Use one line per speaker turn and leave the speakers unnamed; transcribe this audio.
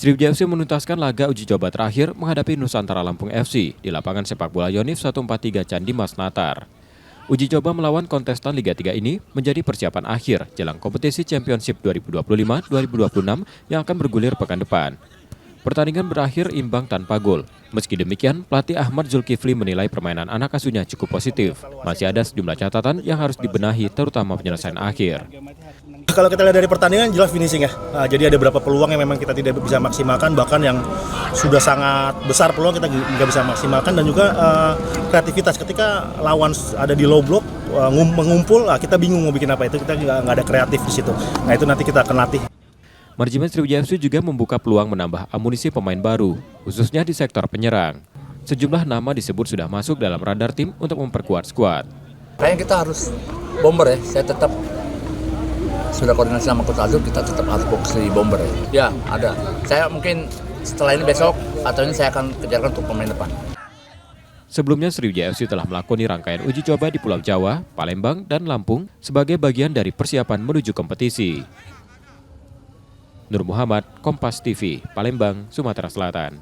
Sriwijaya FC menuntaskan laga uji coba terakhir menghadapi Nusantara Lampung FC di lapangan sepak bola Yonif 143 Candi Mas Natar. Uji coba melawan kontestan Liga 3 ini menjadi persiapan akhir jelang kompetisi Championship 2025-2026 yang akan bergulir pekan depan. Pertandingan berakhir imbang tanpa gol. Meski demikian, pelatih Ahmad Zulkifli menilai permainan anak asuhnya cukup positif. Masih ada sejumlah catatan yang harus dibenahi, terutama penyelesaian akhir.
Kalau kita lihat dari pertandingan jelas finishing ya. Jadi ada beberapa peluang yang memang kita tidak bisa maksimalkan, bahkan yang sudah sangat besar peluang kita nggak bisa maksimalkan, dan juga kreativitas ketika lawan ada di low block mengumpul, kita bingung mau bikin apa, itu kita nggak ada kreatif di situ. Nah itu nanti kita akan latih.
Manajemen Sriwijaya FC juga membuka peluang menambah amunisi pemain baru, khususnya di sektor penyerang. Sejumlah nama disebut sudah masuk dalam radar tim untuk memperkuat skuad.
Kayaknya kita harus bomber ya, saya tetap sudah koordinasi sama Coach Azul, kita tetap harus fokus di bomber ya. Ya, ada. Saya mungkin setelah ini besok atau ini saya akan kejarkan untuk pemain depan.
Sebelumnya Sriwijaya FC telah melakoni rangkaian uji coba di Pulau Jawa, Palembang, dan Lampung sebagai bagian dari persiapan menuju kompetisi. Nur Muhammad, Kompas TV, Palembang, Sumatera Selatan.